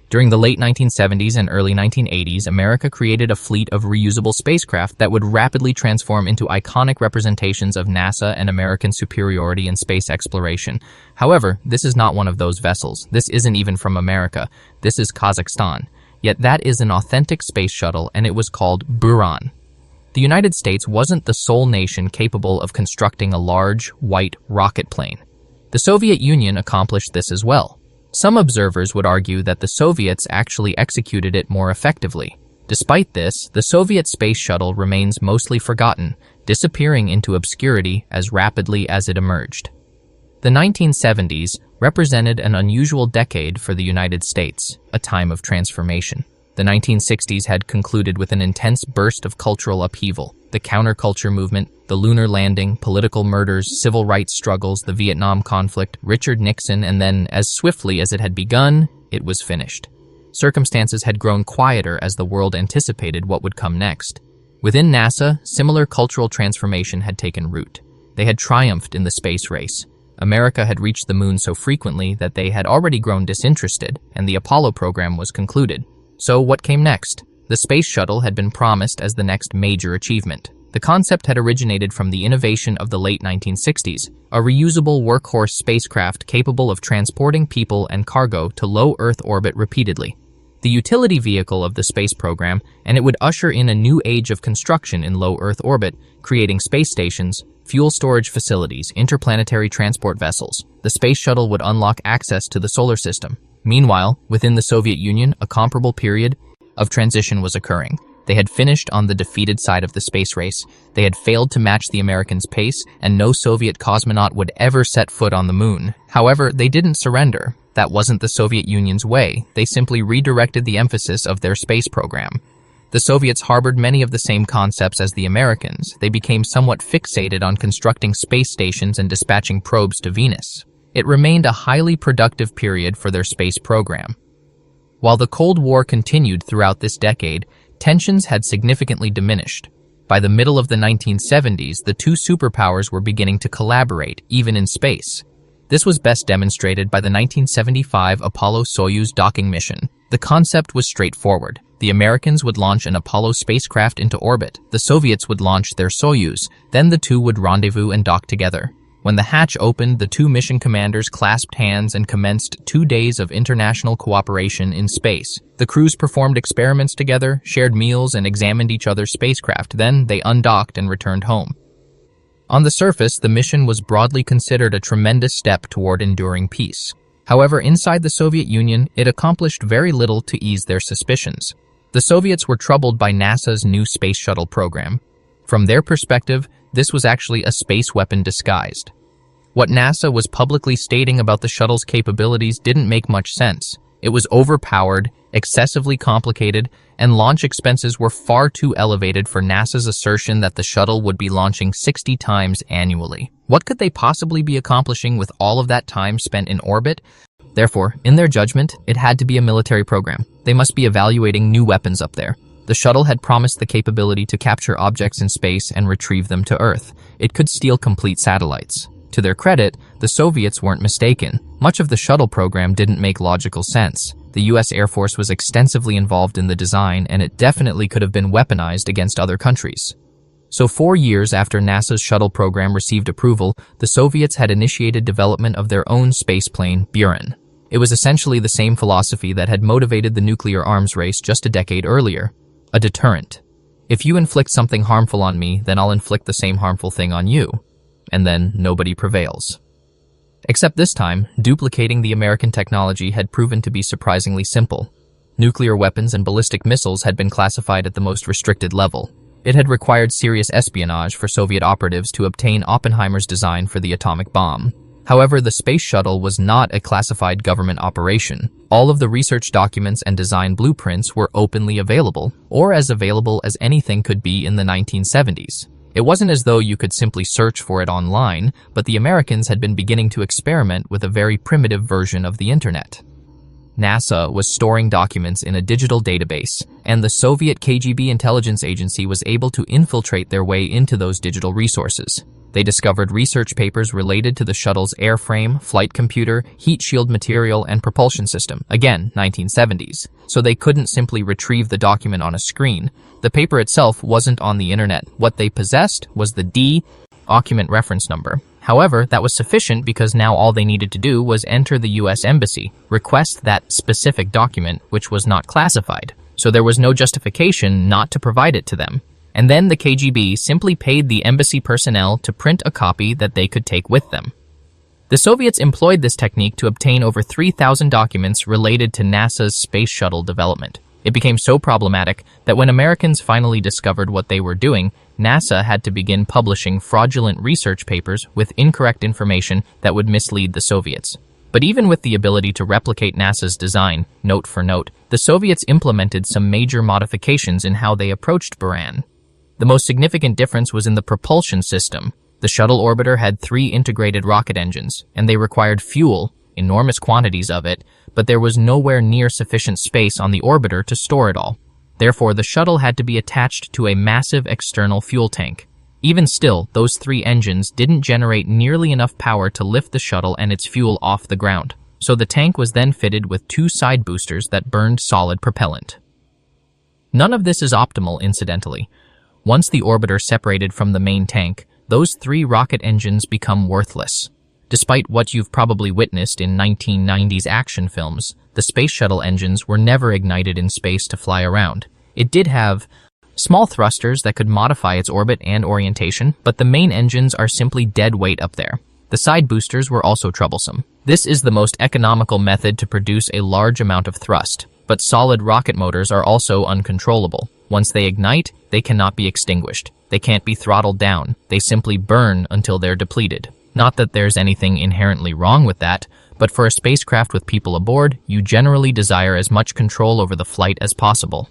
During the late 1970s and early 1980s, America created a fleet of reusable spacecraft that would rapidly transform into iconic representations of NASA and American superiority in space exploration. However, this is not one of those vessels. This isn't even from America. This is Kazakhstan. Yet that is an authentic space shuttle, and it was called Buran. The United States wasn't the sole nation capable of constructing a large, white rocket plane. The Soviet Union accomplished this as well. Some observers would argue that the Soviets actually executed it more effectively. Despite this, the Soviet space shuttle remains mostly forgotten, disappearing into obscurity as rapidly as it emerged. The 1970s represented an unusual decade for the United States, a time of transformation. The 1960s had concluded with an intense burst of cultural upheaval. The counterculture movement, the lunar landing, political murders, civil rights struggles, the Vietnam conflict, Richard Nixon, and then, as swiftly as it had begun, it was finished. Circumstances had grown quieter as the world anticipated what would come next. Within NASA, similar cultural transformation had taken root. They had triumphed in the space race. America had reached the moon so frequently that they had already grown disinterested, and the Apollo program was concluded. So what came next? The space shuttle had been promised as the next major achievement. The concept had originated from the innovation of the late 1960s, a reusable workhorse spacecraft capable of transporting people and cargo to low Earth orbit repeatedly. The utility vehicle of the space program, and it would usher in a new age of construction in low Earth orbit, creating space stations, fuel storage facilities, interplanetary transport vessels. The space shuttle would unlock access to the solar system. Meanwhile, within the Soviet Union, a comparable period of transition was occurring. They had finished on the defeated side of the space race. They had failed to match the Americans' pace, and no Soviet cosmonaut would ever set foot on the moon. However, they didn't surrender. That wasn't the Soviet Union's way. They simply redirected the emphasis of their space program. The Soviets harbored many of the same concepts as the Americans. They became somewhat fixated on constructing space stations and dispatching probes to Venus. It remained a highly productive period for their space program. While the Cold War continued throughout this decade, tensions had significantly diminished. By the middle of the 1970s, the two superpowers were beginning to collaborate, even in space. This was best demonstrated by the 1975 Apollo-Soyuz docking mission. The concept was straightforward. The Americans would launch an Apollo spacecraft into orbit. The Soviets would launch their Soyuz. Then the two would rendezvous and dock together. When the hatch opened, the two mission commanders clasped hands and commenced 2 days of international cooperation in space. The crews performed experiments together, shared meals, and examined each other's spacecraft. Then they undocked and returned home. On the surface, the mission was broadly considered a tremendous step toward enduring peace. However, inside the Soviet Union, it accomplished very little to ease their suspicions. The Soviets were troubled by NASA's new space shuttle program. From their perspective, this was actually a space weapon disguised. What NASA was publicly stating about the shuttle's capabilities didn't make much sense. It was overpowered, excessively complicated, and launch expenses were far too elevated for NASA's assertion that the shuttle would be launching 60 times annually. What could they possibly be accomplishing with all of that time spent in orbit? Therefore, in their judgment, it had to be a military program. They must be evaluating new weapons up there. The shuttle had promised the capability to capture objects in space and retrieve them to Earth. It could steal complete satellites. To their credit, the Soviets weren't mistaken. Much of the shuttle program didn't make logical sense. The US Air Force was extensively involved in the design, and it definitely could have been weaponized against other countries. So 4 years after NASA's shuttle program received approval, the Soviets had initiated development of their own spaceplane, Buran. It was essentially the same philosophy that had motivated the nuclear arms race just a decade earlier. A deterrent. If you inflict something harmful on me, then I'll inflict the same harmful thing on you. And then nobody prevails. Except this time, duplicating the American technology had proven to be surprisingly simple. Nuclear weapons and ballistic missiles had been classified at the most restricted level. It had required serious espionage for Soviet operatives to obtain Oppenheimer's design for the atomic bomb. However, the space shuttle was not a classified government operation. All of the research documents and design blueprints were openly available, or as available as anything could be in the 1970s. It wasn't as though you could simply search for it online, but the Americans had been beginning to experiment with a very primitive version of the internet. NASA was storing documents in a digital database, and the Soviet KGB intelligence agency was able to infiltrate their way into those digital resources. They discovered research papers related to the shuttle's airframe, flight computer, heat shield material, and propulsion system. Again, 1970s. So they couldn't simply retrieve the document on a screen. The paper itself wasn't on the internet. What they possessed was the document reference number. However, that was sufficient because now all they needed to do was enter the US Embassy, request that specific document, which was not classified. So there was no justification not to provide it to them. And then the KGB simply paid the embassy personnel to print a copy that they could take with them. The Soviets employed this technique to obtain over 3,000 documents related to NASA's space shuttle development. It became so problematic that when Americans finally discovered what they were doing, NASA had to begin publishing fraudulent research papers with incorrect information that would mislead the Soviets. But even with the ability to replicate NASA's design, note for note, the Soviets implemented some major modifications in how they approached Buran. The most significant difference was in the propulsion system. The shuttle orbiter had 3 integrated rocket engines, and they required fuel, enormous quantities of it, but there was nowhere near sufficient space on the orbiter to store it all. Therefore, the shuttle had to be attached to a massive external fuel tank. Even still, those 3 engines didn't generate nearly enough power to lift the shuttle and its fuel off the ground. So the tank was then fitted with 2 side boosters that burned solid propellant. None of this is optimal, incidentally. Once the orbiter separated from the main tank, those 3 rocket engines become worthless. Despite what you've probably witnessed in 1990s action films, the space shuttle engines were never ignited in space to fly around. It did have small thrusters that could modify its orbit and orientation, but the main engines are simply dead weight up there. The side boosters were also troublesome. This is the most economical method to produce a large amount of thrust, but solid rocket motors are also uncontrollable. Once they ignite, they cannot be extinguished. They can't be throttled down. They simply burn until they're depleted. Not that there's anything inherently wrong with that, but for a spacecraft with people aboard, you generally desire as much control over the flight as possible.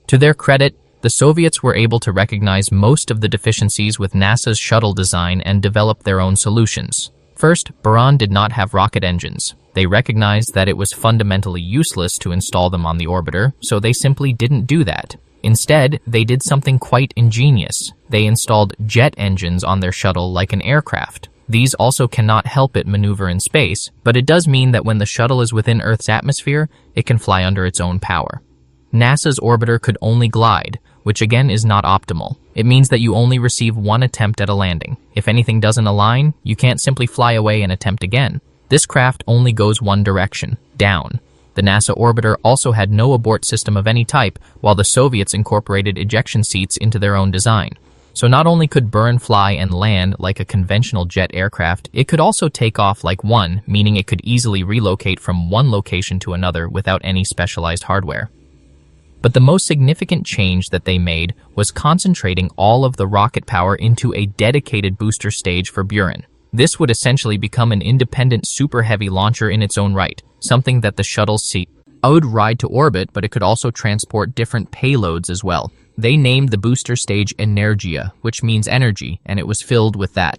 To their credit, the Soviets were able to recognize most of the deficiencies with NASA's shuttle design and develop their own solutions. First, Buran did not have rocket engines. They recognized that it was fundamentally useless to install them on the orbiter, so they simply didn't do that. Instead, they did something quite ingenious. They installed jet engines on their shuttle like an aircraft. These also cannot help it maneuver in space, but it does mean that when the shuttle is within Earth's atmosphere, it can fly under its own power. NASA's orbiter could only glide, which again is not optimal. It means that you only receive one attempt at a landing. If anything doesn't align, you can't simply fly away and attempt again. This craft only goes one direction, down. The NASA orbiter also had no abort system of any type, while the Soviets incorporated ejection seats into their own design. So not only could Buran fly and land like a conventional jet aircraft, it could also take off like one, meaning it could easily relocate from one location to another without any specialized hardware. But the most significant change that they made was concentrating all of the rocket power into a dedicated booster stage for Buran. This would essentially become an independent super heavy launcher in its own right, something that the shuttle's seat would ride to orbit, but it could also transport different payloads as well. They named the booster stage Energia, which means energy, and it was filled with that.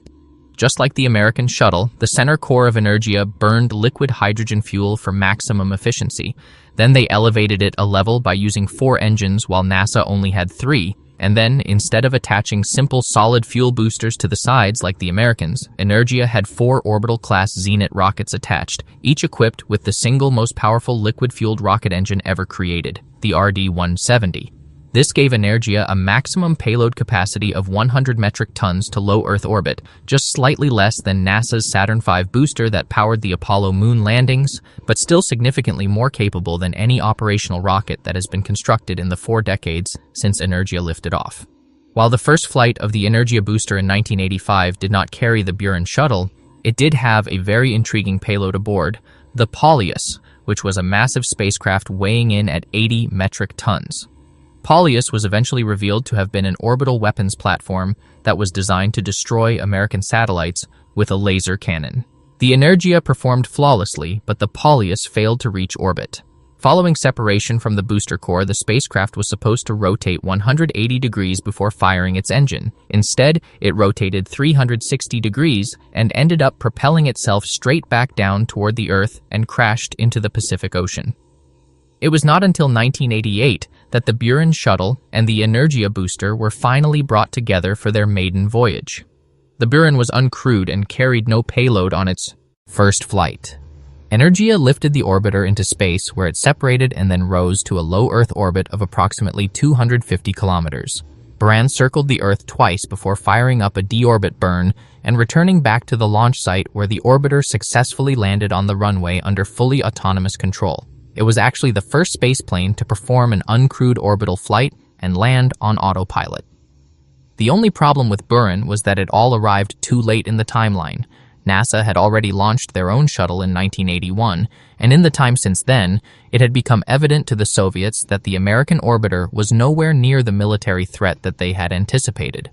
Just like the American shuttle, the center core of Energia burned liquid hydrogen fuel for maximum efficiency. Then they elevated it a level by using 4 engines while NASA only had 3. And then, instead of attaching simple solid fuel boosters to the sides like the Americans, Energia had 4 orbital-class Zenit rockets attached, each equipped with the single most powerful liquid-fueled rocket engine ever created, the RD-170. This gave Energia a maximum payload capacity of 100 metric tons to low Earth orbit, just slightly less than NASA's Saturn V booster that powered the Apollo moon landings, but still significantly more capable than any operational rocket that has been constructed in the 4 decades since Energia lifted off. While the first flight of the Energia booster in 1985 did not carry the Buran shuttle, it did have a very intriguing payload aboard, the Polyus, which was a massive spacecraft weighing in at 80 metric tons. Polyus was eventually revealed to have been an orbital weapons platform that was designed to destroy American satellites with a laser cannon. The Energia performed flawlessly, but the Polyus failed to reach orbit. Following separation from the booster core, the spacecraft was supposed to rotate 180 degrees before firing its engine. Instead, it rotated 360 degrees and ended up propelling itself straight back down toward the Earth and crashed into the Pacific Ocean. It was not until 1988 that the Buran shuttle and the Energia booster were finally brought together for their maiden voyage. The Buran was uncrewed and carried no payload on its first flight. Energia lifted the orbiter into space, where it separated and then rose to a low Earth orbit of approximately 250 kilometers. Buran circled the Earth twice before firing up a deorbit burn and returning back to the launch site, where the orbiter successfully landed on the runway under fully autonomous control. It was actually the first spaceplane to perform an uncrewed orbital flight and land on autopilot. The only problem with Buran was that it all arrived too late in the timeline. NASA had already launched their own shuttle in 1981, and in the time since then, it had become evident to the Soviets that the American orbiter was nowhere near the military threat that they had anticipated.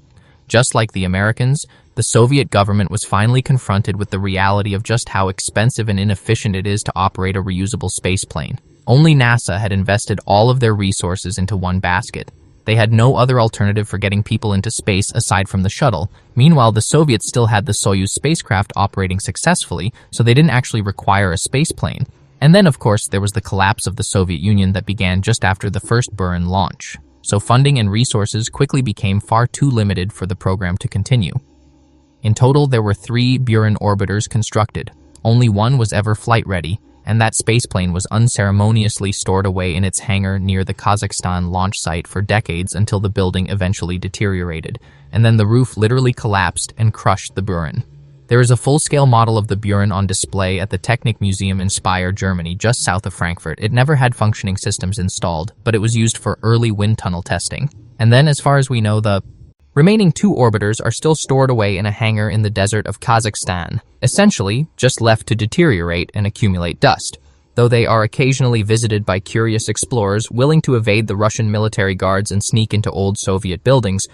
Just like the Americans, the Soviet government was finally confronted with the reality of just how expensive and inefficient it is to operate a reusable spaceplane. Only NASA had invested all of their resources into one basket. They had no other alternative for getting people into space aside from the shuttle. Meanwhile, the Soviets still had the Soyuz spacecraft operating successfully, so they didn't actually require a spaceplane. And then, of course, there was the collapse of the Soviet Union that began just after the first Buran launch. So funding and resources quickly became far too limited for the program to continue. In total, there were 3 Buran orbiters constructed. Only one was ever flight-ready, and that spaceplane was unceremoniously stored away in its hangar near the Kazakhstan launch site for decades until the building eventually deteriorated, and then the roof literally collapsed and crushed the Buran. There is a full-scale model of the Buran on display at the Technik Museum in Speyer, Germany, just south of Frankfurt. It never had functioning systems installed, but it was used for early wind tunnel testing. And then, as far as we know, the remaining 2 orbiters are still stored away in a hangar in the desert of Kazakhstan, essentially just left to deteriorate and accumulate dust, though they are occasionally visited by curious explorers willing to evade the Russian military guards and sneak into old Soviet buildings.